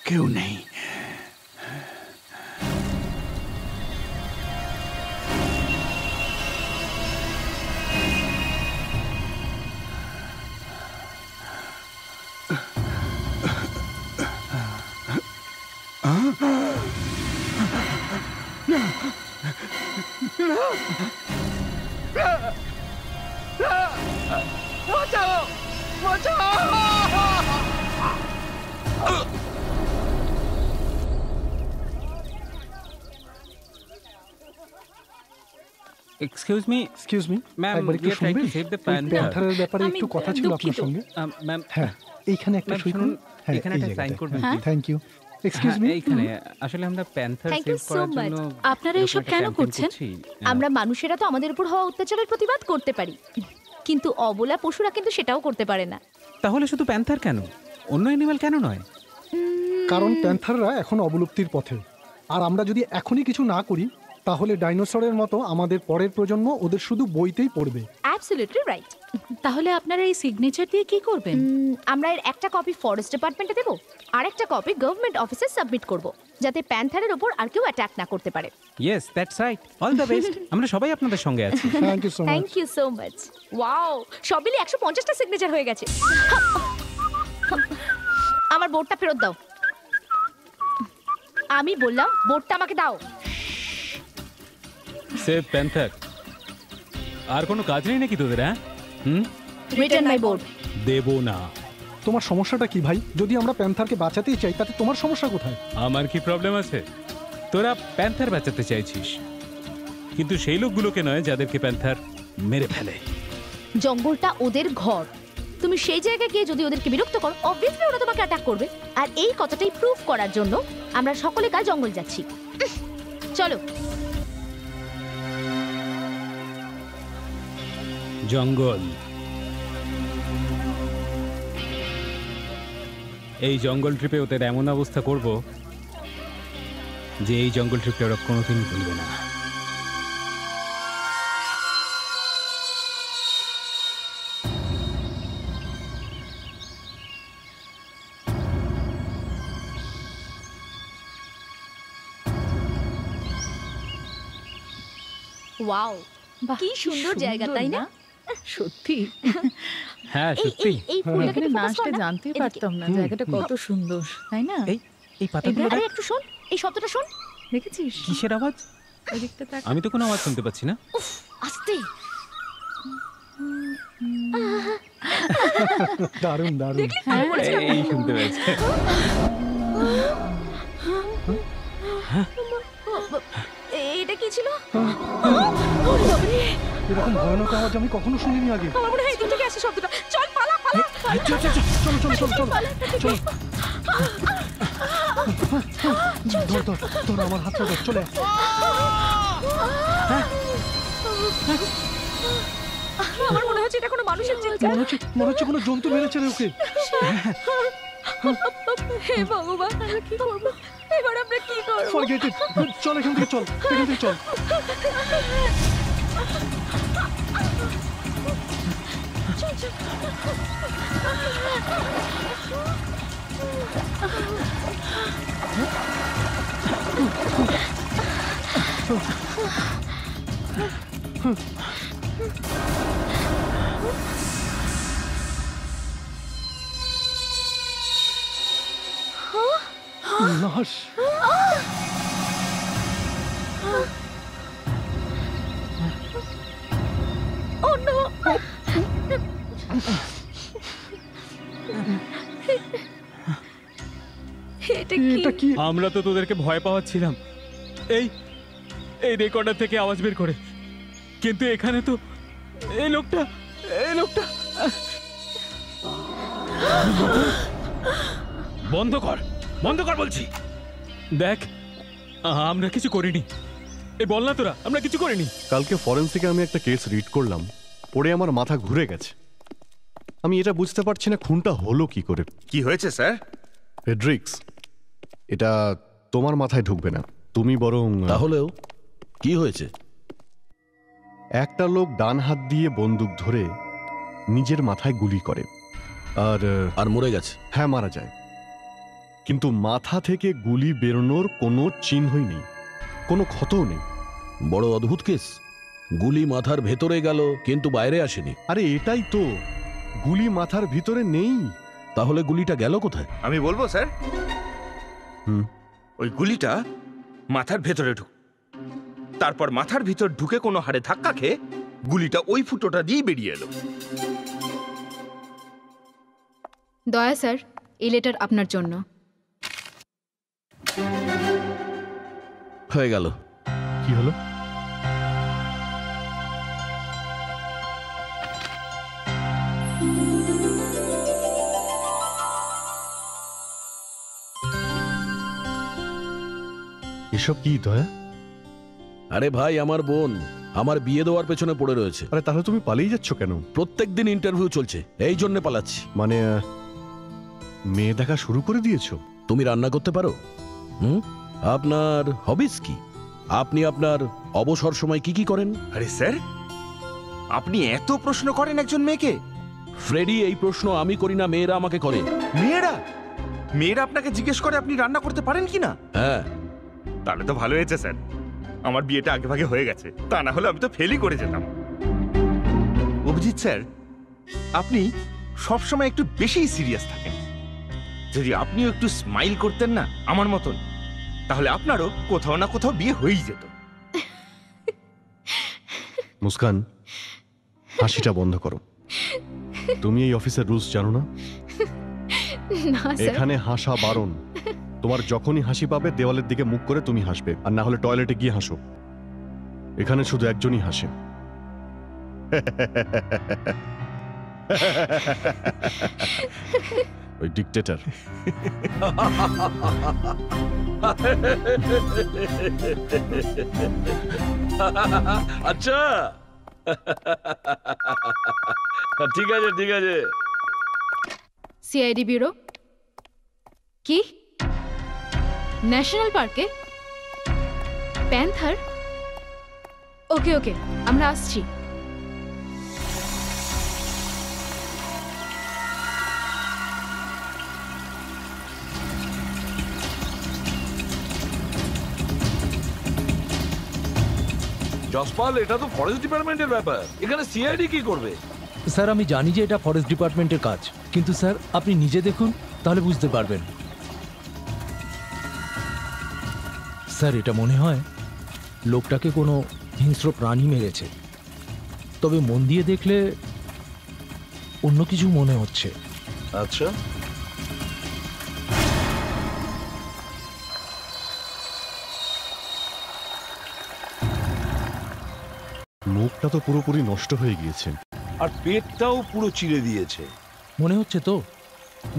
কেউ নেই। Excuse me ma'am, একবার একটু শুনবেন? প্যান্থারের ব্যাপারে একটু কথা ছিল আপনার সঙ্গে। ম্যাম, হ্যাঁ, এইখানে একটা সই করুন। হ্যাঁ, এখানে একটা সাইন করবেন। Thank you. এক্সকিউজ মি, এইখানে আসলে আমরা panther Thank save you so করার much. জন্য আপনারা এসব কেন করছেন? আমরা মানুষেরা তো আমাদের উপর হওয়া অত্যাচারের প্রতিবাদ করতে পারি, কিন্তু অবলা পশুরা কিন্তু সেটাও করতে পারে না। তাহলে শুধু প্যান্থার কেন, অন্য অ্যানিমাল কেন নয়? কারণ প্যান্থাররা এখন অবলুপ্তির পথে, আর আমরা যদি এখনই কিছু না করি তাহলে ডাইনোসরের মতো আমাদের পরের প্রজন্ম ওদের শুধু বইতেই পড়বে। Absolutely right. তাহলে আপনারা এই সিগনেচার দিয়ে কি করবেন? আমরা এর একটা কপি ফরেস্ট ডিপার্টমেন্টে দেব, আর একটা কপি গভর্নমেন্ট অফিসে সাবমিট করব, যাতে প্যান্থারের উপর আর কেউ অ্যাটাক না করতে পারে। Yes, that's right. All the best. আমরা সবাই আপনাদের সঙ্গে আছি। Thank you so much. Thank you so much. Wow, সব মিলে 150টা সিগনেচার হয়ে গেছে। আমার বোর্ডটা ফেরত দাও। আমি বললাম বোর্ডটা আমাকে দাও। Save panther. আর কোনো কাজ নেই নাকি তোদের? হ্যাঁ, রিটার্ন মাই বোর্ড। দেব না। তোমার সমস্যাটা কি ভাই? যদি আমরা প্যান্থারকে বাঁচাতেই চাই তাতে তোমার সমস্যা কোথায়? আমার কি প্রবলেম আছে? তোরা প্যান্থার বাঁচাতে চাইছিস, কিন্তু সেই লোকগুলোকে নয় যাদেরকে প্যান্থার মেরে ফেলে। জঙ্গলটা ওদের ঘর, তুমি সেই জায়গায় গিয়ে যদি ওদেরকে বিরক্ত করো, অবভিয়াসলি ওরা তোমাকে অ্যাটাক করবে। আর এই কথাটাই প্রুফ করার জন্য আমরা সকলে কাল জঙ্গল যাচ্ছি। চলো। জঙ্গল, এই জঙ্গল ট্রিপে ওদের এমন অবস্থা করব যে এই জঙ্গল ট্রিপটা ওরা কোনোদিন ভুলবে না। ওয়াও, কি সুন্দর জায়গা, তাই না? সত্যি। হ্যাঁ সত্যি। এই ফুলটাকে এখানে একটু না focus কর আসলে না। জানতেই পারতাম না জায়গাটা কত সুন্দর, তাই না? এই পাতাগুলো আরে একটু শোন, এই শব্দটা শোন। দেখেছিস কিসের আওয়াজ? ওই দিকটা তাকা। আমি তো কোনো আওয়াজ শুনতে পাচ্ছি না। উফ, আস্তে। দারুণ দারুণ। এই শুনতে পেয়েছে। এটা কি ছিল? এরকম ভয়ানক আওয়াজ আমি কখনো শুনিনি আগে। আমার মনে হয় এই থেকে আসে শব্দটা। চল পালা পালা। চলো চলো চলো চলো চলো। ধর ধর ধর আমার হাতটা ধর, চলে। আমার মনে হচ্ছে এটা কোনো মানুষের চিৎকার। মনে হচ্ছে কোনো জন্তু মেরেছে রে ওকে। হে ভগবান, আমরা কি করব? এবার আমরা কি করব? Forget it. চল এখান থেকে চল, এখান থেকে চল। নাশ। Oh no! এটা কি? আমরা তো তোদেরকে ভয় পাওয়াচ্ছিলাম এই এই রেকর্ডার থেকে আওয়াজ বের করে, কিন্তু এখানে তো এই লোকটা বন্ধ কর, বন্ধ কর বলছি। দেখ, আমরা কিছু করিনি। এই বল না তোরা, আমরা কিছু করিনি। কালকে ফরেন্সিকে আমি একটা কেস রিড করলাম, পড়ে আমার মাথা ঘুরে গেছে। আমি এটা বুঝতে পারছি না খুনটা হলো কি করে। কি হয়েছে স্যার? হেড্রিক্স, এটা তোমার মাথায় ঢুকবে না, তুমি বরং তাহলেও কি হয়েছে? একটা লোক ডান হাত দিয়ে বন্দুক ধরে নিজের মাথায় গুলি করে আর মরে গেছে। হ্যাঁ, মারা যায়, কিন্তু মাথা থেকে গুলি বেরোনোর কোনো চিহ্নই নেই, কোনো ক্ষতও নেই। বড় অদ্ভুত কেস। গুলি মাথার ভেতরে গেল কিন্তু বাইরে আসেনি। আরে এটাই তো, গুলি মাথার ভিতরে নেই। তাহলে গুলিটা গেল কোথায়? আমি বলবো স্যার। হুম। ওই গুলিটা মাথার ভেতরে তারপর মাথার ভিতর ঢুকে কোনো হাড়ে ধাক্কা খেয়ে গুলিটা ওই ফুটোটা দিয়ে বেরিয়ে এলো। দয়া স্যার, এই লেটার আপনার জন্য। হয়ে গেল। কি হলো? এসব কি দয়া? আরে ভাই, আমার বোন আমার বিয়ে দেওয়ার পেছনে পড়ে রয়েছে। আরে তাহলে তুমি পালিয়ে যাচ্ছ কেন? প্রত্যেকদিন ইন্টারভিউ চলছে, এই জন্য পালাচ্ছি। মানে মেয়ে দেখা শুরু করে দিয়েছো? তুমি রান্না করতে পারো? আপনার হবিস কি? আপনি আপনার অবসর সময় কি কি করেন? আরে স্যার, আপনি এত প্রশ্ন করেন একজন মেয়েকে? ফ্রেডি, এই প্রশ্ন আমি করি না, মেয়েরা আমাকে করে। মেয়েরা মেয়েরা আপনাকে জিজ্ঞেস করে আপনি রান্না করতে পারেন কিনা? হ্যাঁ। তাহলে তো ভালো হয়েছে স্যার, আমার বিয়েটা আগে ভাগে হয়ে গেছে, তা না হলে আমি তো ফেলই করে যেতাম। অভিজিৎ স্যার, আপনি সবসময় একটু বেশি সিরিয়াস থাকেন। যদি আপনিও একটু স্মাইল করতেন না আমার মতন, তাহলে আপনারও কোথাও না কোথাও বিয়ে হয়েই যেত। মুস্কান, হাসিটা বন্ধ করো। তুমি এই অফিসের রুলস জানো না? না স্যার। এখানে হাসা বারণ। তোমার যখনই হাসি পাবে দেওয়ালের দিকে মুখ করে তুমি হাসবে, আর না হলে টয়লেটে গিয়ে হাসো। এখানে শুধু একজনই হাসে। ওই ডিক্টেটর। আচ্ছা, ঠিক আছে ঠিক আছে। CID bureau. কি ন্যাশনাল পার্কে প্যান্থার? ওকে ওকে, আমরা আসছি। জসপাল, এটা তো ফরেস্ট ডিপার্টমেন্টের ব্যাপার, এখানে সিআইডি কি করবে? স্যার, আমি জানি যে এটা ফরেস্ট ডিপার্টমেন্টের কাজ, কিন্তু স্যার আপনি নিজে দেখুন, তাহলে বুঝতে পারবেন। স্যার, এটা মনে হয় লোকটাকে কোনো হিংস্র প্রাণী মেরেছে, তবে মন দিয়ে দেখলে অন্য কিছু মনে হচ্ছে। আচ্ছা, মুখটা তো পুরোপুরি নষ্ট হয়ে গিয়েছে, আর পেটটাও পুরো চিড়ে দিয়েছে। মনে হচ্ছে তো,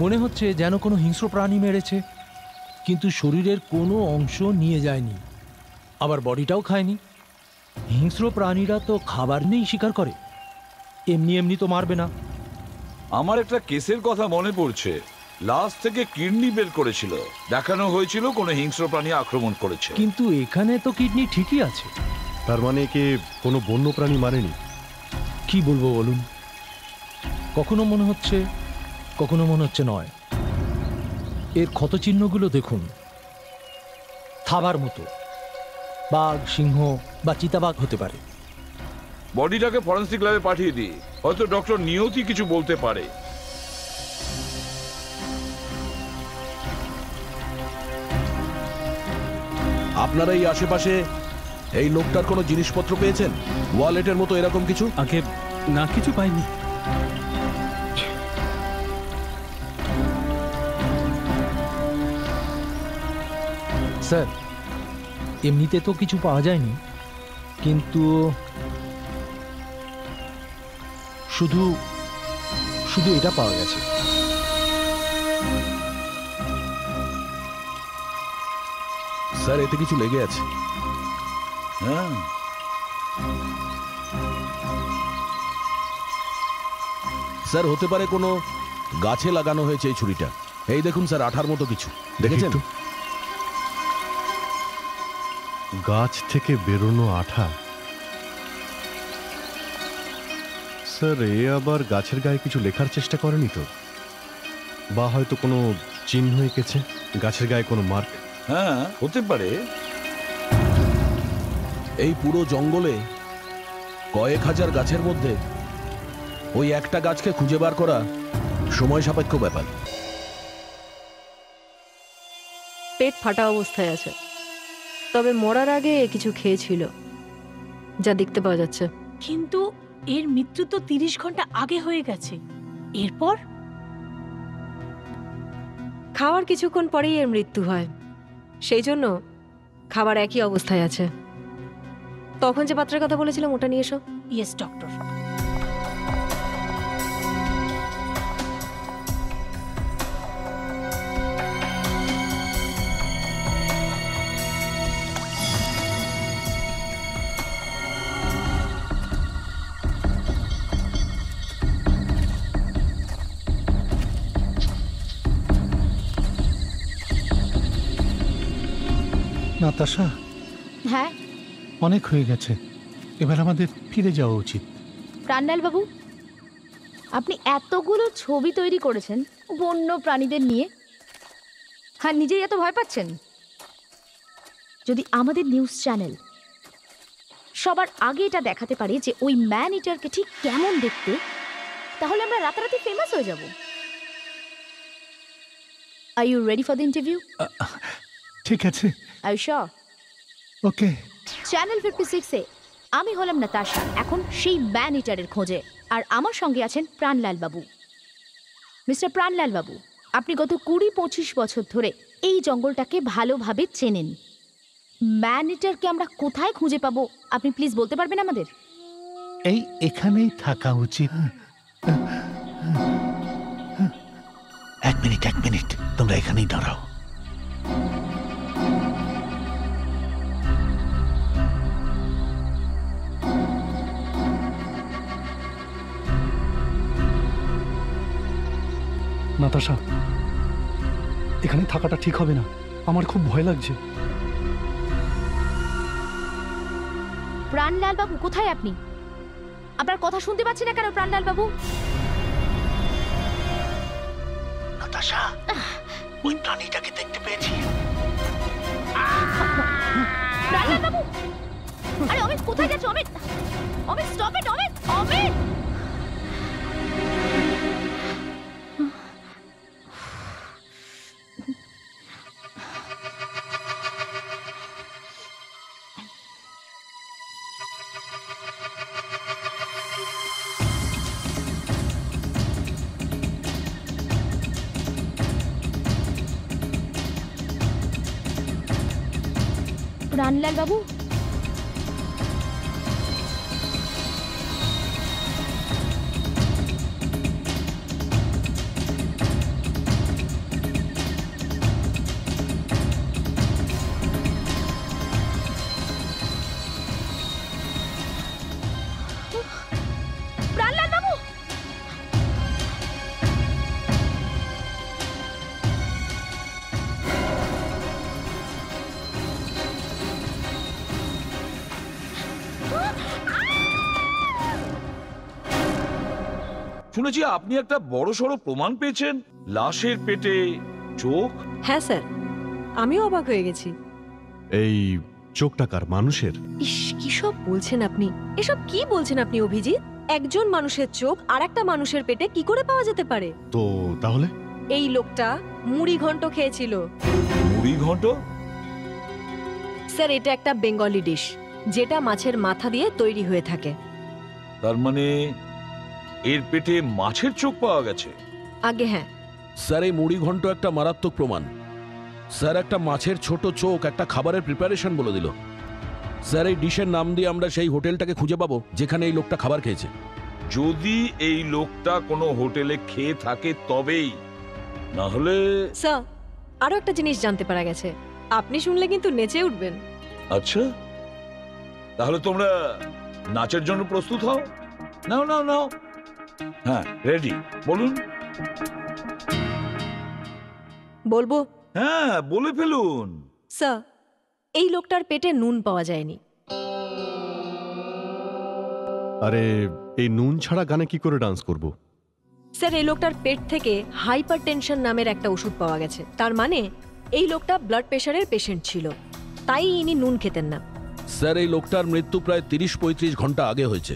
মনে হচ্ছে যেন কোনো হিংস্র প্রাণী মেরেছে, কিন্তু শরীরের কোনো অংশ নিয়ে যায়নি, আবার বডিটাও খায়নি। হিংস্র প্রাণীরা তো খাবার নেই শিকার করে, এমনি এমনি তো মারবে না। আমার একটা কেসের কথা মনে পড়ছে, লাশ থেকে কিডনি বের করেছিল, দেখানো হয়েছিল কোনো হিংস্র প্রাণী আক্রমণ করেছে। কিন্তু এখানে তো কিডনি ঠিকই আছে। তার মানে কে কোনো বন্য প্রাণী মারেনি? কি বলবো বলুন, কখনো মনে হচ্ছে, কখনো মনে হচ্ছে নয়। এর ক্ষতচিহ্নগুলো দেখুন, থাবার মতো। বাঘ, সিংহ বা চিতাবাঘ হতে পারে। বডিটাকে ফরেন্সিক ল্যাবে পাঠিয়ে দিই, হয়তো ডক্টর নিয়তি কিছু বলতে পারে। আপনারা এই আশেপাশে এই লোকটার কোনো জিনিসপত্র পেয়েছেন? ওয়ালেটের মতো এরকম কিছু? আগে না, কিছু পাইনি। স্যার, এমনিতে তো কিছু পাওয়া যায়নি, কিন্তু শুধু শুধু এটা পাওয়া গেছে। স্যার এতে কিছু লেগে আছে। হ্যাঁ, স্যার হতে পারে কোনো গাছে লাগানো হয়েছে এই ছুরিটা। এই দেখুন স্যার, আঠার মতো কিছু দেখি দেখেছেন? একটু। গাছ থেকে বেরোনো আঠা। স্যার এ আবার গাছের গায়ে কিছু লেখার চেষ্টা করেনি তো? বা হয়তো কোনো চিহ্ন এঁকেছে গাছের গায়ে, কোনো মার্ক? হ্যাঁ হতে পারে। এই পুরো জঙ্গলে কয়েক হাজার গাছের মধ্যে ওই একটা গাছকে খুঁজে বার করা সময় সাপেক্ষ ব্যাপার। পেট ফাটা অবস্থায় আছে, তবে মরার আগে কিছু খেয়েছিল, যা দেখতে পাওয়া যাচ্ছে। কিন্তু এর মৃত্যু তো 30 ঘন্টা আগে হয়ে গেছে। এরপর খাওয়ার কিছুক্ষণ পরেই এর মৃত্যু হয়, সেই জন্য খাবার একই অবস্থায় আছে। তখন যে পাত্রের কথা বলেছিলাম ওটা নিয়ে এসো। Yes doctor. নাতাশা, হ্যাঁ অনেক হয়ে গেছে, এবার আমাদের ফিরে যাওয়া উচিত। প্রাণলাল বাবু, আপনি এতগুলো ছবি তৈরি করেছেন বন্য প্রাণীদের নিয়ে, আর নিজেই এত ভয় পাচ্ছেন। যদি আমাদের নিউজ চ্যানেল সবার আগে এটা দেখাতে পারে যে ওই ম্যান ইটারকে ঠিক কেমন দেখতে, তাহলে আমরা রাতারাতি ফেমাস হয়ে যাব। Are you ready for the interview? ঠিক আছে, are you sure? Okay. Channel 56-এ আমি হলাম নাতাশা, এখন সেই ম্যান ইটারের খোঁজে, আর আমার সঙ্গে আছেন প্রাণলাল বাবু। মিস্টার প্রাণলাল বাবু, আপনি গত 20-25 বছর ধরে এই জঙ্গলটাকে ভালোভাবে চেনেন। ম্যান ইটারকে আমরা কোথায় খুঁজে পাবো আপনি প্লিজ বলতে পারবেন আমাদের? এই এখানেই থাকা উচিত। এক মিনিট, তোমরা এখানেই দাঁড়াও। নাতাশা, এখানে থাকাটা ঠিক হবে না, আমার খুব ভয় লাগছে। প্রাণলাল বাবু কোথায় আপনি? আপনার কথা শুনতে পাচ্ছি না কেন প্রাণলাল বাবু? নাতাশা, ওই প্রাণীটাকে দেখতে পেয়েছি। প্রাণলাল বাবু, আরে অমিত কোথায় যাচ্ছ? Amit, Amit stop it, Amit, Amit! প্রাণলাল বাবু, প্রাণলাল বাবু! শুনেছি আপনি একটা বড় সড়ো প্রমাণ পেয়েছেন, লাশের পেটে চোখ। হ্যাঁ স্যার, আমিও অবাক হয়ে গেছি। এই চোখটা কার? মানুষের? ইস, কি সব বলছেন আপনি? এসব কি বলছেন আপনি অভিজিৎ? একজন মানুষের চোখ আর একটা মানুষের পেটে কি করে পাওয়া যেতে পারে? তো তাহলে এই লোকটা মুড়ি ঘন্ট খেয়েছিল। মুড়ি ঘন্ট? স্যার, এটা একটা বেঙ্গলি ডিশ, যেটা মাছের মাথা দিয়ে তৈরি হয়ে থাকে। তার মানে এর পেটে মাছের চোখ পাওয়া গেছে? আগে হ্যাঁ স্যার, এই মুড়ি ঘন্ট একটা মারাত্মক প্রমাণ। স্যার, একটা মাছের ছোট চোখ একটা খাবারের প্রিপারেশন বলে দিল। স্যার, এই ডিশের নাম দিয়ে আমরা সেই হোটেলটাকে খুঁজে পাবো যেখানে এই লোকটা খাবার খেয়েছে। যদি এই লোকটা কোনো হোটেলে খেয়ে থাকে তবেই, না হলে। স্যার, আরো একটা জিনিস জানতে পারা গেছে। আপনি শুনলে কিন্তু নেচে উঠবেন। আচ্ছা, তাহলে তোমরা নাচের জন্য প্রস্তুত হও। নাও নাও নাও। হ্যাঁ, রেডি, বলুন। বলবো? হ্যাঁ, বলে ফেলুন। স্যার, এই লোকটার পেটে নুন পাওয়া যায়নি। আরে এই নুন ছাড়া গানে কি করে ডান্স করব? স্যার, এই লোকটার পেট থেকে হাইপার টেনশন নামের একটা ওষুধ পাওয়া গেছে। তার মানে এই লোকটা ব্লাড প্রেশারের পেশেন্ট ছিল, তাই ইনি নুন খেতেন না। স্যার, এই লোকটার মৃত্যু প্রায় 30-35 ঘন্টা আগে হয়েছে।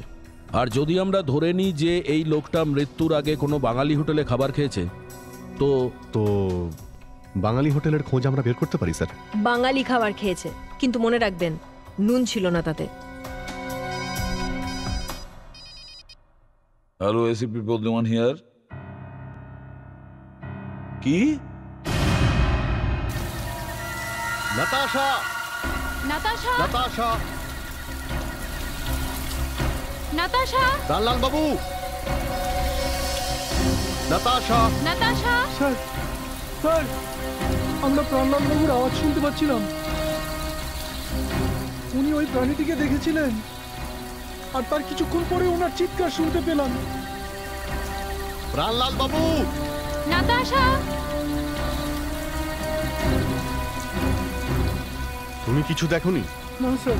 আর যদি আমরা ধরে নিই যে এই লোকটা মৃত্যুর আগে কোনো বাঙালি হোটেলে খাবার খেয়েছে, তো তো বাঙালি হোটেলের খোঁজ আমরা বের করতে পারি স্যার। বাঙালি খাবার খেয়েছে, কিন্তু মনে রাখবেন নুন ছিল না তাতে। Hello, ACP Pradyuman here. কি? নাতাশা! নাতাশা! নাতাশা! নাতাশা! রামলাল বাবু! নাতাশা! নাতাশা! স্যার, স্যার, আমরা প্রাণলাল বাবুর আওয়াজ শুনতে পাচ্ছিলাম। উনি ওই প্রাণীটিকে দেখেছিলেন, আর তার কিছুক্ষণ পরে ওনার চিৎকার শুনতে পেলাম। প্রাণলাল বাবু! নাতাশা! তুমি কিছু দেখোনি? না স্যার।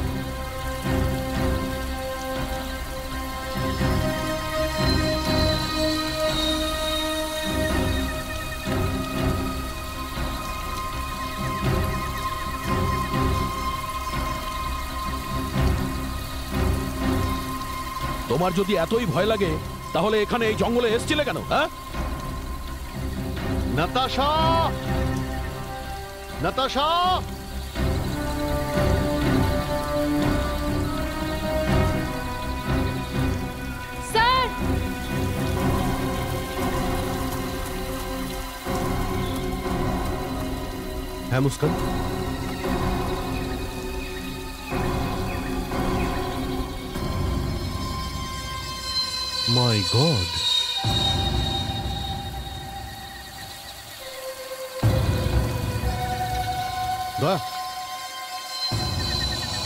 তোমার যদি এতই ভয় লাগে তাহলে এখানে এই জঙ্গলে এসেছিলে কেন? হ্যাঁ, নাতাশা! নাতাশা! স্যার! হ্যাঁ মুস্কান, মাই গড, দয়া,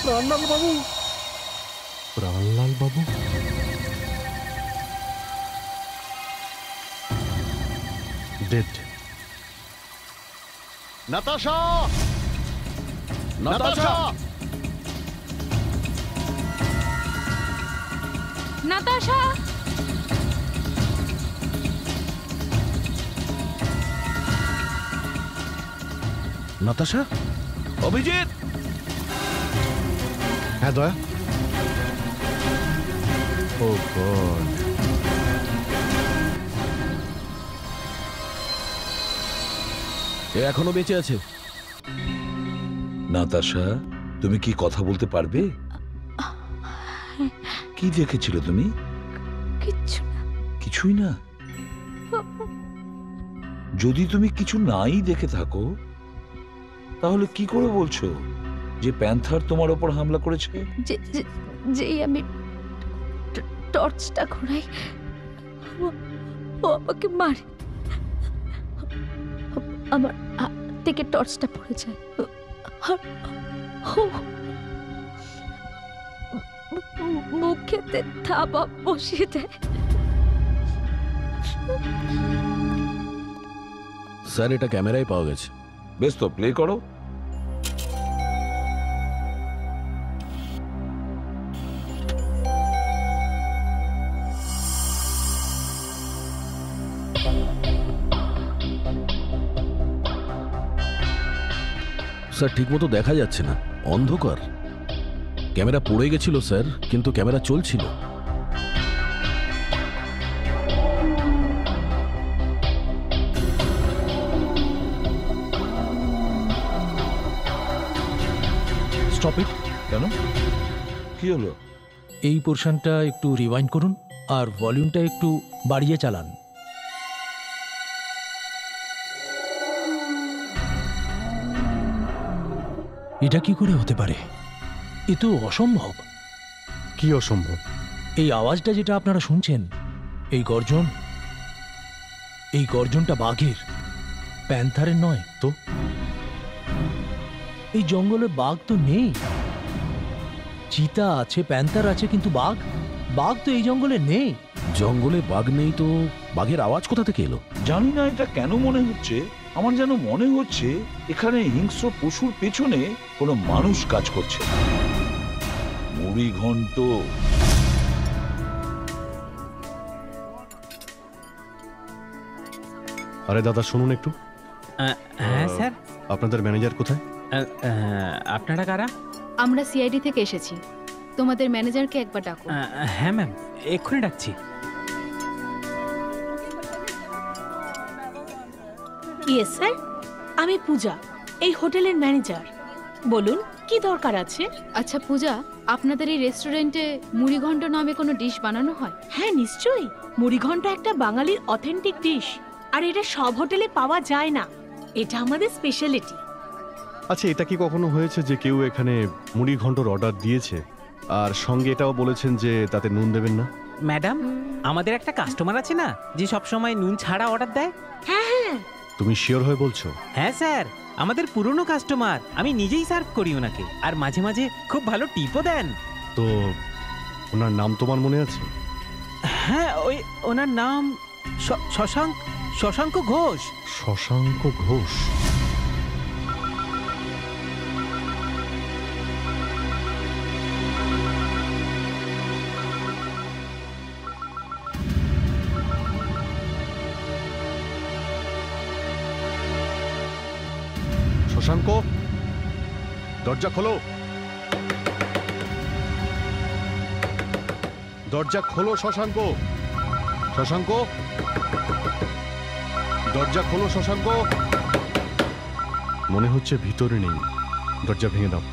প্রাণলাল বাবু! প্রাণলাল বাবু? ডেড। নাতাশা! নাতাশা! নাতাশা! নাতাশা? অভিজিৎ! হ্যাঁ দয়া। ও গড, এ এখনো বেঁচে আছে। নাতাশা, তুমি কি কথা বলতে পারবে? কি দেখেছিল তুমি? কিচ্ছু না। কিছুই না? যদি তুমি কিছু নাই দেখে থাকো, তাহলে কি করে বলছো যে প্যান্থার তোমার ওপর হামলা করেছে? যেই আমি টর্চটা ঘোরাই, ও আমাকে মারে। আমার হাত থেকে টর্চটা পড়ে যায়, মুখেতে থাবা বসিয়ে দেয়। স্যার, এটা ক্যামেরায় পাওয়া গেছে। বেশ, তো প্লে করো। স্যার, ঠিকমতো দেখা যাচ্ছে না, অন্ধকার। ক্যামেরা পড়ে গেছিল স্যার, কিন্তু ক্যামেরা চলছিল। Stop it. কেন? কি হলো? এই পোর্শনটা একটু রিওয়াইন্ড করুন আর ভলিউমটা একটু বাড়িয়ে চালান। এটা কি করে হতে পারে? এ তো অসম্ভব। কি অসম্ভব? এই আওয়াজটা যেটা আপনারা শুনছেন, এই গর্জনটা বাঘের, প্যান্থারের নয়। তো এই জঙ্গলে বাঘ তো নেই। চিতা আছে, প্যান্থার আছে, কিন্তু বাঘ বাঘ তো এই জঙ্গলে নেই। জঙ্গলে বাঘ নেই তো বাঘের আওয়াজ কোথা থেকে এলো? জানি না এটা কেন মনে হচ্ছে, আমার যেন মনে হচ্ছে এখানে হিংস্র পশুর পেছনে কোনো মানুষ কাজ করছে। মুড়ি ঘন্ট। আরে দাদা শুনুন একটু। হ্যাঁ স্যার। আপনাদের ম্যানেজার কোথায়? আপনারা কারা? আমরা সিআইডি থেকে এসেছি, তোমাদের ম্যানেজারকে একবার ডাকো। হ্যাঁ ম্যাম, এক্ষুনি ডাকছি। ইয়েস স্যার, আমি পূজা, এই হোটেলের ম্যানেজার। বলুন কি দরকার আছে? আচ্ছা পূজা, আপনাদের এই রেস্টুরেন্টে মুড়িঘণ্ট নামে কোনো ডিশ বানানো হয়? হ্যাঁ নিশ্চয়ই, মুড়িঘণ্ট একটা বাঙালির অথেন্টিক ডিশ, আর এটা সব হোটেলে পাওয়া যায় না। এটা আমাদের স্পেশালিটি। আচ্ছা, এটা কি কখনো হয়েছে যে কেউ এখানে মুড়ি ঘন্টর অর্ডার দিয়েছে আর সঙ্গে এটাও বলেছেন যে তাতে নুন দেবেন না? ম্যাডাম, আমাদের একটা কাস্টমার আছে না, যে সব সময় নুন ছাড়া অর্ডার দেয়। হ্যাঁ হ্যাঁ। তুমি শিওর হয়ে বলছো? হ্যাঁ স্যার, আমাদের পুরনো কাস্টমার, আমি নিজেই সার্ভ করি ওনাকে, আর মাঝে মাঝে খুব ভালো টিপও দেন। তো ওনার নাম তোমার মনে আছে? হ্যাঁ, ওই ওনার নাম শশাঙ্ক ঘোষ। শশাঙ্ক ঘোষ? শশাঙ্ক, দরজা খোলো, দরজা খোলো শশাঙ্ক। শশাঙ্ক, দরজা খোলো শশাঙ্ক। মনে হচ্ছে ভিতরে নেই, দরজা ভেঙে দাও।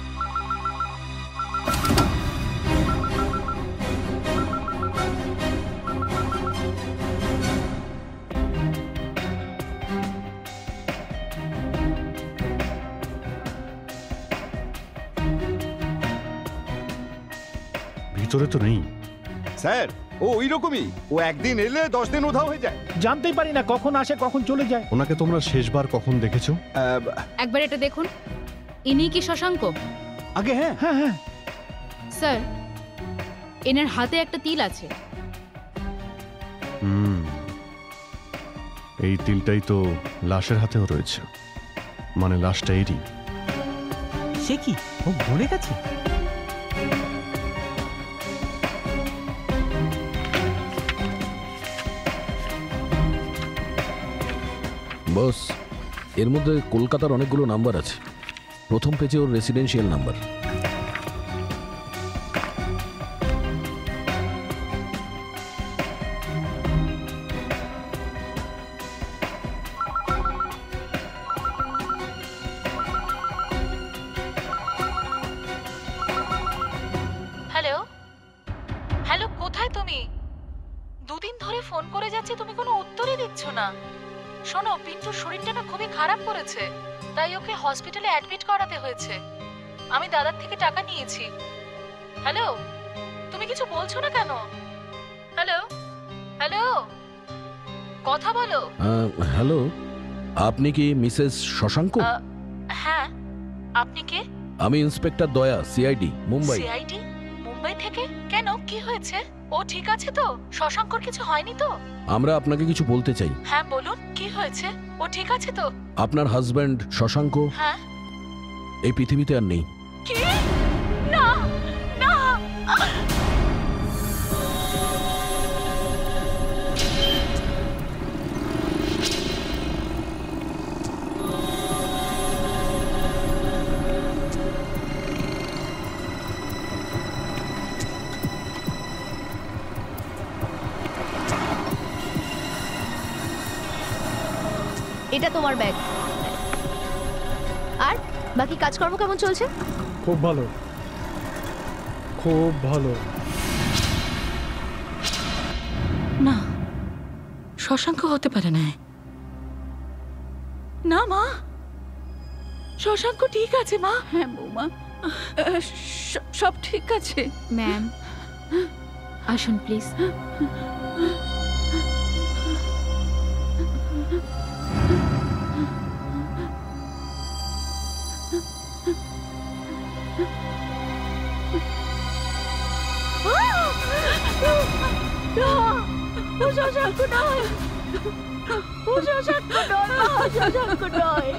ভিতরে তো নেই। স্যার, ও ওই রকমই, ও একদিন এলে 10 দিন উধাও হয়ে যায়। জানতেই পারি না কখন আসে কখন চলে যায়। ওনাকে তোমরা শেষবার কখন দেখেছো? একবার এটা দেখুন, ইনি কি শশাঙ্ক? আগে হ্যাঁ হ্যাঁ হ্যাঁ স্যার, এনার হাতে একটা তিল আছে। এই তিলটাই তো লাশের হাতেও রয়েছে, মানে লাশটা এরই। সে কি, ও ভুলে গেছে? বস, এর মধ্যে কলকাতার অনেকগুলো নাম্বার আছে। প্রথম পেজে ওর রেসিডেন্সিয়াল নাম্বার। হ্যালো হ্যালো, কোথায় তুমি? দুদিন ধরে ফোন করে যাচ্ছি, তুমি কোনো উত্তরই দিচ্ছ না। শোনো, পিন্টুর শরীরটা না খুবই খারাপ করেছে, তাই ওকে হসপিটালে অ্যাডমিট করাতে হয়েছে। আমি দাদার থেকে টাকা নিয়েছি। হ্যালো, তুমি কিছু বলছো না কেন? হ্যালো হ্যালো, কথা বলো। হ্যালো, আপনি কি মিসেস শশাঙ্ক? হ্যাঁ, আপনি কে? আমি ইন্সপেক্টর দয়া, সিআইডি, মুম্বাই। সিআইডি, মুম্বাই থেকে? কেন, কি হয়েছে? ও ঠিক আছে তো? শশাঙ্কর কিছু হয়নি তো? আমরা আপনাকে কিছু বলতে চাই। হ্যাঁ বলুন, কি হয়েছে? ও ঠিক আছে তো? আপনার হাজব্যান্ড শশাঙ্ক হ্যাঁ। এই পৃথিবীতে আর নেই। কি? না না। এটা তোমার ব্যাগ। আর বাকি কাজকর্ম কেমন চলছে? খুব ভালো, খুব ভালো। না, শশাঙ্ক হতে পারে না। না মা, শশাঙ্ক ঠিক আছে মা। হ্যাঁ বৌমা, সব ঠিক আছে। ম্যাম আসুন প্লিজ। শশাঙ্ক নয়, ও শশাঙ্ক নয়, মা, শশাঙ্ক নয়।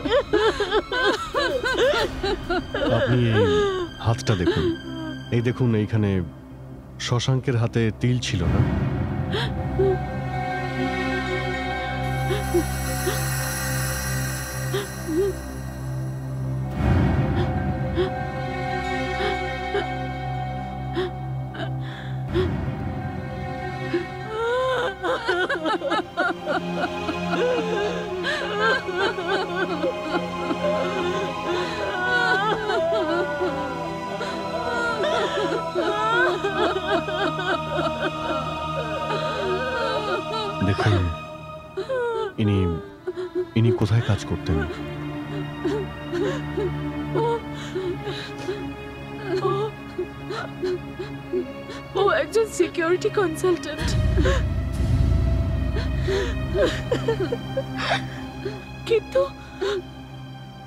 আপনি এই হাতটা দেখুন, এই দেখুন, এইখানে শশাঙ্কের হাতে তিল ছিল না? দেখুন, ইনি কোথায় কাজ করতেন? ও একজন সিকিউরিটি কনসালটেন্ট। কিন্তু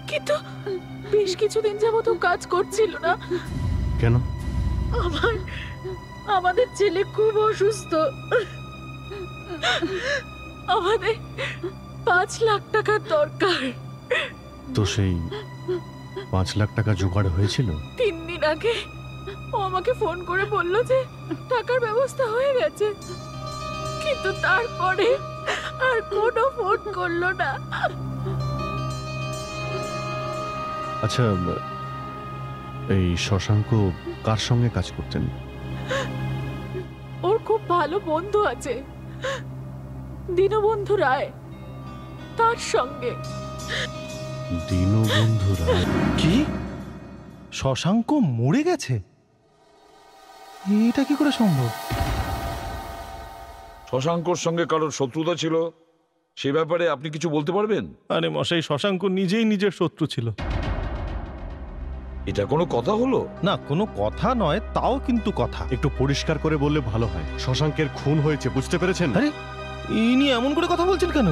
কিন্তু বেশ কিছুদিন যাবত ও কাজ করছিল না। কেন? আমাদের ছেলে খুব অসুস্থ, আমাদের 5 লাখ টাকার দরকার। তো সেই 5 লাখ টাকা জোগাড় হয়েছিল? 3 দিন আগে ও আমাকে ফোন করে বলল যে টাকার ব্যবস্থা হয়ে গেছে, কিন্তু তারপরে আর কোনো ফোন করলো না। আচ্ছা, এই শশাঙ্ক কার সঙ্গে কাজ করতেন? ওর খুব ভালো বন্ধু আছে, দীনবন্ধু রায়, তার সঙ্গে। দীনবন্ধু রায়? কি? শশাঙ্ক মরে গেছে? এটা কি করে সম্ভব? শশাঙ্কর সঙ্গে কারোর শত্রুতা ছিল, সে ব্যাপারে আপনি কিছু বলতে পারবেন? আরে মশাই, শশাঙ্ক নিজেই নিজের শত্রু ছিল। এটা কোনো কথা হলো? না, কোনো কথা নয়, তাও কিন্তু কথা। একটু পরিষ্কার করে বললে ভালো হয়। শশাঙ্কের খুন হয়েছে, বুঝতে পেরেছেন? আরে ইনি এমন করে কথা বলছেন কেন?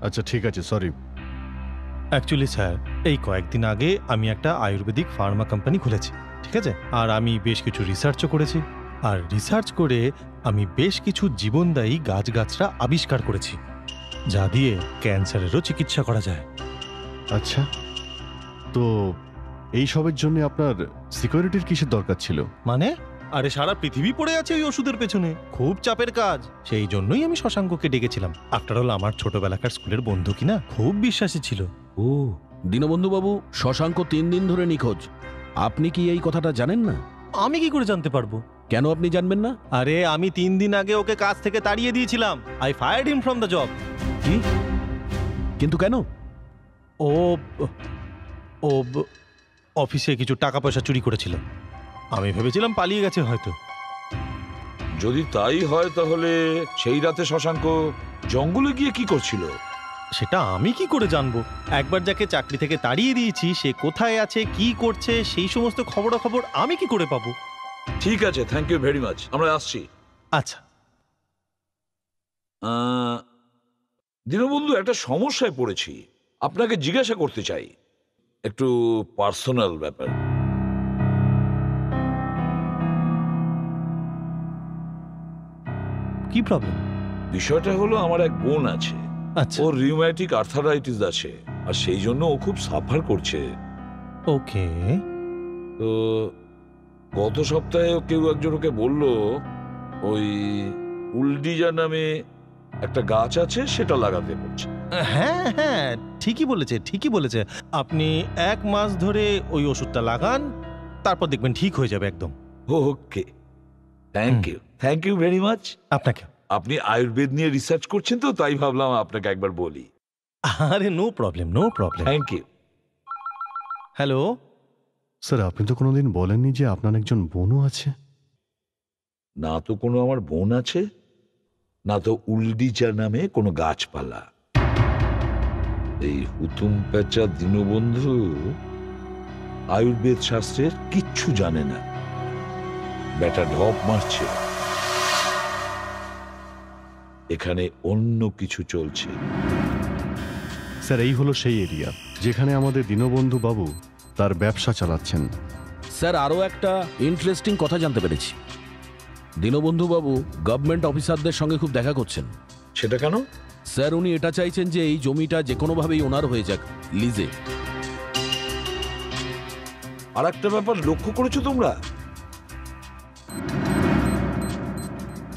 আচ্ছা ঠিক আছে, সরি। অ্যাকচুয়ালি স্যার, এই কয়েকদিন আগে আমি একটা আয়ুর্বেদিক ফার্মা কোম্পানি খুলেছি, ঠিক আছে? আর আমি বেশ কিছু রিসার্চও করেছি, আর রিসার্চ করে আমি বেশ কিছু জীবনদায়ী গাছগাছরা আবিষ্কার করেছি, যা দিয়ে ক্যান্সারেরও চিকিৎসা করা যায়। আচ্ছা, তো এই সবের জন্য আপনার সিকিউরিটির কিসের দরকার ছিল? মানে? আরে সারা পৃথিবী পড়ে আছে ওই ওষুধের পেছনে, খুব চাপের কাজ। সেই জন্যই আমি শশাঙ্ককে ডেকেছিলাম। আফটার অল আমার ছোটবেলাকার স্কুলের বন্ধু কিনা, খুব বিশ্বাসী ছিল। ও দীনবন্ধু বাবু, শশাঙ্ক 3 দিন ধরে নিখোঁজ। আপনি কি এই কথাটা জানেন না? আমি কি করে জানতে পারবো? কেন আপনি জানবেন না? আরে আমি 3 দিন আগে ওকে কাজ থেকে তাড়িয়ে দিয়েছিলাম। I fired him from the job. কি? কিন্তু কেন? ও ও অফিসে কিছু টাকা পয়সা চুরি করেছিল। আমি ভেবেছিলাম পালিয়ে গেছে হয়তো। যদি তাই হয় তাহলে সেই রাতে শশাঙ্ক জঙ্গলে গিয়ে কি করছিল? সেটা আমি কি করে জানবো? একবার যাকে চাকরি থেকে তাড়িয়ে দিয়েছি, সে কোথায় আছে, কি করছে, সেই সমস্ত খবরাখবর আমি কি করে পাবো? ঠিক আছে, থ্যাংক ইউ ভেরি মাচ, আমরা আসছি। আচ্ছা। দীনবন্ধু, একটা সমস্যায় পড়েছি, আপনাকে জিজ্ঞাসা করতে চাই, একটু পার্সোনাল ব্যাপার। কি প্রবলেম? বিষয়টা হলো, আমার এক বোন আছে, ওর রিউম্যাটিক আর্থারাইটিস আছে, আর সেই জন্য ও খুব সাফার করছে। ওকে। তো গত সপ্তাহে কেউ একজন ওকে বলল ওই উলডিজা নামে একটা গাছ আছে, সেটা লাগাতে বলছে। হ্যাঁ হ্যাঁ, ঠিকই বলেছে, ঠিকই বলেছে। আপনি 1 মাস ধরে ওই ওষুধটা লাগান, তারপর দেখবেন ঠিক হয়ে যাবে একদম। ওকে, থ্যাংক ইউ ভেরি মাচ। আপনাকে। আপনি আয়ুর্বেদ নিয়ে রিসার্চ করছেন তো, তাই ভাবলাম আপনাকে একবার বলি। আরে no problem, no problem. Thank you. Hello sir, আপনি তো কোনোদিন বলেননি যে আপনার একজন বোনও আছে। না তো কোনো আমার বোন আছে, না তো উলডিচা নামে কোনো গাছপালা। এই হুতুম পেঁচা দীনবন্ধু আয়ুর্বেদ শাস্ত্রের কিচ্ছু জানে না, বেটা ঢপ মারছে। এখানে অন্য কিছু চলছে। স্যার, এই হলো সেই এরিয়া যেখানে আমাদের দীনবন্ধু বাবু তার ব্যবসা চালাচ্ছেন। স্যার, আরও একটা ইন্টারেস্টিং কথা জানতে পেরেছি। দীনবন্ধু বাবু গভর্নমেন্ট অফিসারদের সঙ্গে খুব দেখা করছেন। সেটা কেন? স্যার উনি এটা চাইছেন যে এই জমিটা যে কোনোভাবেই ওনার হয়ে যাক, লিজে। আর একটা ব্যাপার লক্ষ্য করেছো তোমরা?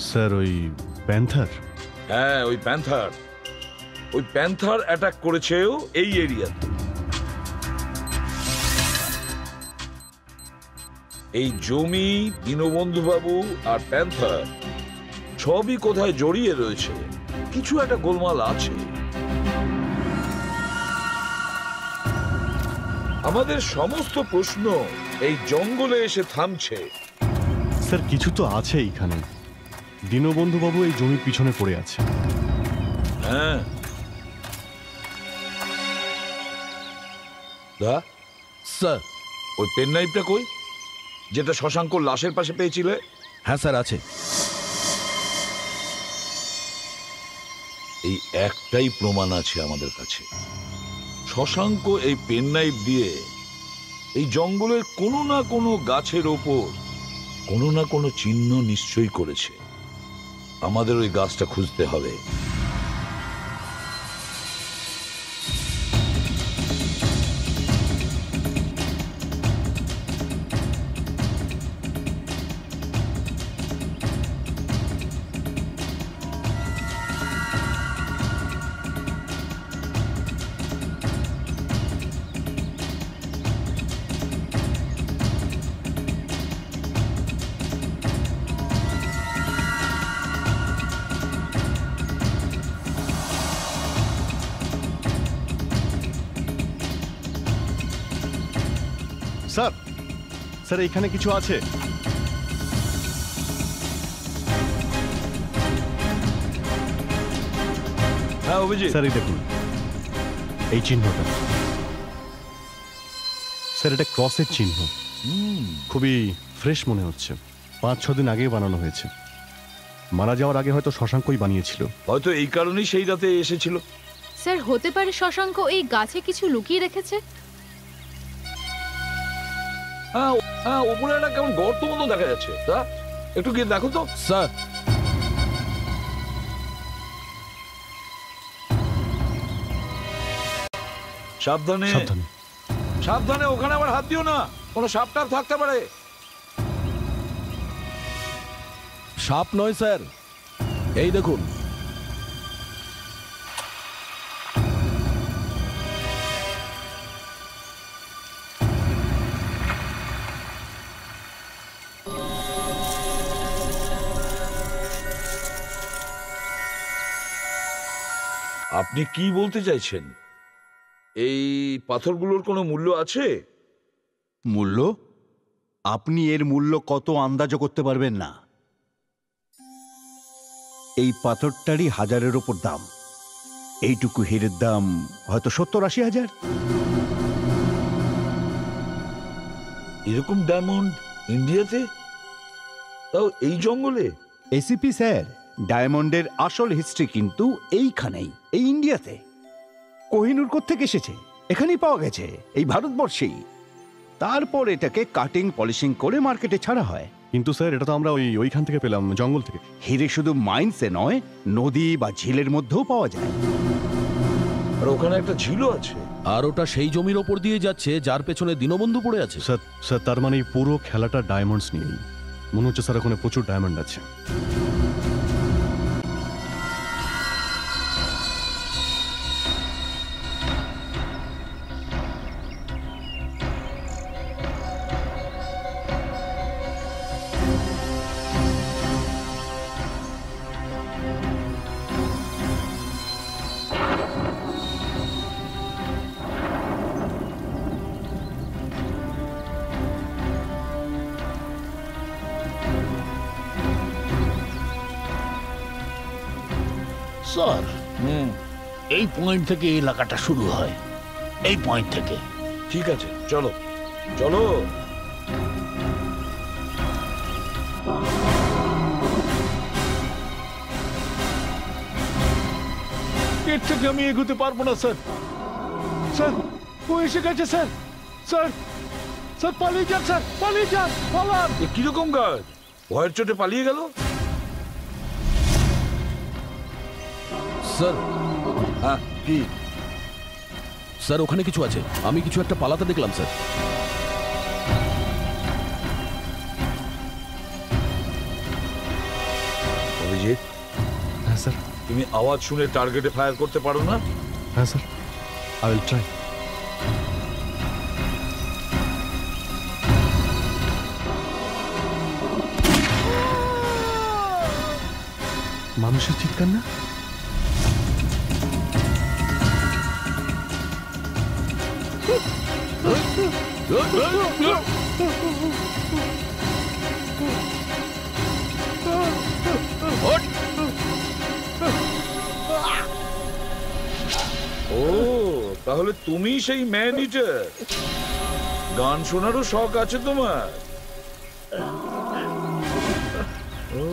স্যার ওই প্যান্থার। হ্যাঁ, ওই প্যান্থার। ওই প্যান্থার অ্যাটাক করেছেও এই এরিয়াতে। এই জমি, দীনবন্ধু বাবু আর প্যান্থার সবই কোথায় জড়িয়ে রয়েছে, কিছু একটা গোলমাল আছে। আমাদের সমস্ত প্রশ্ন এই জঙ্গলে এসে থামছে। স্যার কিছু তো আছে এইখানে। দীনবন্ধু বাবু এই জমির পিছনে পড়ে আছে। হ্যাঁ, স্যার ওই পেন নাইফটা কই, যেটা শশাঙ্ক লাশের পাশে পেয়েছিলে? হ্যাঁ স্যার, আছে। এই একটাই প্রমাণ আছে আমাদের কাছে। শশাঙ্ক এই পেন নাইফ দিয়ে এই জঙ্গলের কোনো না কোনো গাছের ওপর কোনো না কোনো চিহ্ন নিশ্চয়ই করেছে। আমাদের ওই গাছটা খুঁজতে হবে। স্যার, স্যার এখানে কিছু আছে। হ্যাঁ অভিজিৎ। স্যার এই দেখুন, এই চিহ্নটা। স্যার এটা ক্রসের চিহ্ন। খুবই ফ্রেশ মনে হচ্ছে। 5-6 দিন আগে বানানো হয়েছে। মারা যাওয়ার আগে হয়তো শশাঙ্কই বানিয়েছিল। হয়তো এই কারণেই সেই রাতে এসেছিল। স্যার হতে পারে শশাঙ্ক এই গাছে কিছু লুকিয়ে রেখেছে। হ্যাঁ হ্যাঁ, ওপরে একটা কেমন গর্ত মতো দেখা যাচ্ছে। তা একটু গিয়ে দেখো তো। স্যার সাবধানে সাবধানে। সাবধানে, ওখানে আবার হাত দিও না, কোনো সাপ টাপ থাকতে পারে। সাপ নয় স্যার, এই দেখুন। আপনি কি বলতে চাইছেন? এই পাথরগুলোর কোনো মূল্য আছে? মূল্য? আপনি এর মূল্য কত আন্দাজও করতে পারবেন না। এই পাথরটারই 1000-এর ওপর দাম। এইটুকু হীরের দাম হয়তো 70-80 হাজার। এরকম ডায়মন্ড ইন্ডিয়াতে, তাও এই জঙ্গলে? এসিপি স্যার, ডায়মন্ডের আসল হিস্ট্রি কিন্তু এইখানেই, এই ইন্ডিয়াতে। কোহিনূর কোত্থেকে এসেছে? এখানেই পাওয়া গেছে, এই ভারতবর্ষেই। তারপর এটাকে কাটিং পলিশিং করে মার্কেটে ছাড়া হয়। কিন্তু স্যার এটা তো আমরা ওইখান থেকে পেলাম, জঙ্গল থেকে। হিরে শুধু মাইন্সে নয়, নদী বা ঝিলের মধ্যেও পাওয়া যায়। আর ওখানে একটা ঝিলও আছে। আর ওটা সেই জমির ওপর দিয়ে যাচ্ছে যার পেছনে দীনবন্ধু পড়ে আছে। স্যার স্যার তার মানে এই পুরো খেলাটা ডায়মন্ডস নিয়েই। মনে হচ্ছে স্যার ওখানে প্রচুর ডায়মন্ড আছে। স্যার, এই পয়েন্ট থেকে এই এলাকাটা শুরু হয়। এই পয়েন্ট থেকে। ঠিক আছে, চলো চলো। এর থেকে আমি এগোতে পারবো না স্যার। স্যার ও এসে গেছে স্যার। স্যার স্যার পালিয়ে যান স্যার, পালিয়ে যান, পালান। কিরকম গাছ? ভয়ের চোটে পালিয়ে গেল? স্যার, হ্যাঁ কি স্যার ওখানে কিছু আছে, আমি কিছু একটা পালাতে দেখলাম স্যার। অভিজিৎ, হ্যাঁ স্যার। তুমি আওয়াজ শুনে টার্গেটে ফায়ার করতে পারো না? হ্যাঁ স্যার, আই উইল ট্রাই। মানুষের চিৎকার না? ও, তাহলে তুমি সেই ম্যান ইটার। গান শোনারও শখ আছে তোমার? ও,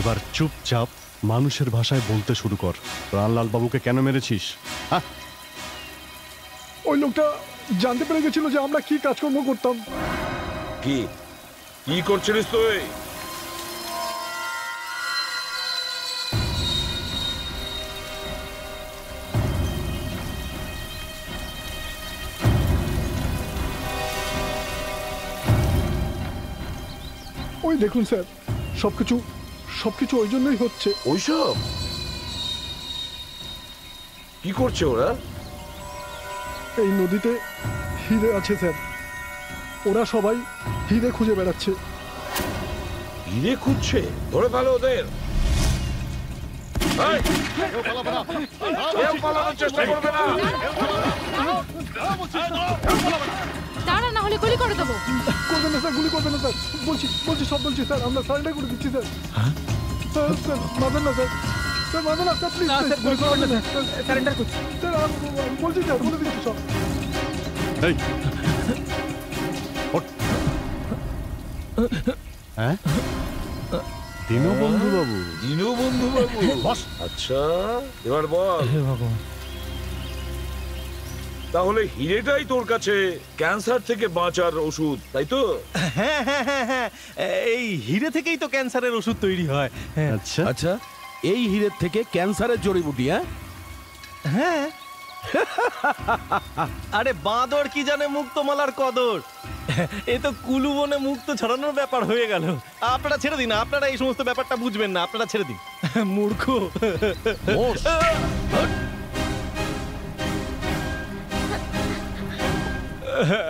এবার চুপচাপ মানুষের ভাষায় বলতে শুরু কর। প্রাণলাল বাবুকে কেন মেরেছিস? হ্যাঁ, ওই লোকটা জানতে পেরে গেছিল যে আমরা কি কাজকর্ম করতাম। কি কি করছিলিস তুই? ওই দেখুন স্যার, সবকিছু ওই জন্যই হচ্ছে। ওইসব কি করছে ওরা? এই নদীতে হিরে আছে স্যার, ওরা সবাই হিরে খুঁজে বেড়াচ্ছে। হিরে খুঁজছে? ধরে ফেলো ওদের। এই, কেউ পালানোর চেষ্টা করবে না। দাঁড়া, না হলে গুলি করে দেবো। করবেন না স্যার, গুলি করবেন না স্যার। বলছি সব বলছি স্যার, আমরা সারেন্ডার করে দিচ্ছি স্যার। স্যার মারেন না স্যার, স্যার মারেন না স্যার, প্লিজ গুলি করবেন না, সারেন্ডার করছি স্যার। বলছি স্যার, বলে দিচ্ছি সব। এই ওঠ। হ্যাঁ, দীনবন্ধু বাবু। দীনবন্ধু বাবু, আচ্ছা এবার বল। তাহলে হিরেটাই তোর কাছে ক্যান্সার থেকে বাঁচার ওষুধ, তাই তো? হ্যাঁ হ্যাঁ হ্যাঁ হ্যাঁ, এই হিরে থেকেই তো ক্যান্সারের ওষুধ তৈরি হয়। আচ্ছা আচ্ছা, এই হিরের থেকে ক্যান্সারের জড়িবুটি? হ্যাঁ হ্যাঁ। আরে বাঁদর কি জানে মুক্তমালার কদর, এ তো কুলু বনে মুক্ত ছড়ানোর ব্যাপার হয়ে গেল। আপনারা ছেড়ে দিন, আপনারা এই সমস্ত ব্যাপারটা বুঝবেন না, আপনারা ছেড়ে দিন। মূর্খ।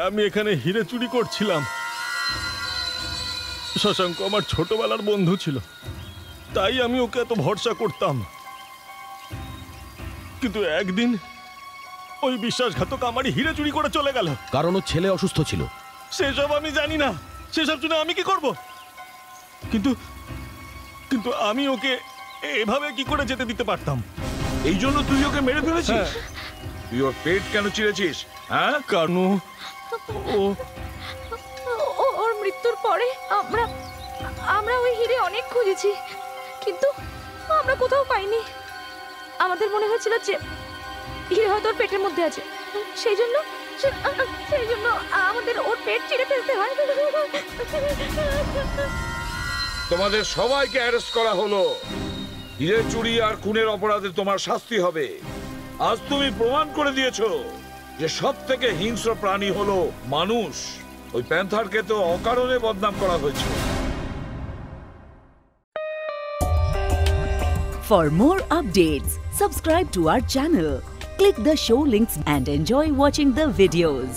আমি এখানে হিরে চুরি করছিলাম। শশাঙ্ক আমার ছোটবেলার বন্ধু ছিল, তাই আমি ওকে এত ভরসা করতাম। কিন্তু একদিন ওই বিশ্বাসঘাতক আমারই হিরে চুরি করে চলে গেল। কারণ ওর ছেলে অসুস্থ ছিল। সেসব আমি জানি না, সেসব শুনে আমি কি করব? কিন্তু আমি ওকে এভাবে কি করে যেতে দিতে পারতাম? এই জন্য তুই ওকে মেরে ফেলেছিস? তুই ওর পেট কেন চিরেছিস? হ্যাঁ, কারণ ওর মৃত্যুর পরে আমরা ওই হিরে অনেক খুঁজেছি, কিন্তু আমরা কোথাও পাইনি। আমাদের মনে হয়েছিল যে হিরে হয়তো ওর পেটের মধ্যে আছে, সেই জন্য আমাদের ওর পেট চিরে ফেলতে হয়। তোমাদের সবাইকে অ্যারেস্ট করা হলো। হিরে চুরি আর খুনের অপরাধে তোমার শাস্তি হবে। আজ তুমি প্রমাণ করে দিয়েছো যে সব থেকে হিংস্র প্রাণী হলো মানুষ। ওই প্যান্থারকে তো অকারণে বদনাম করা হয়েছে। For more updates, subscribe to our channel, click the show links and enjoy watching the videos.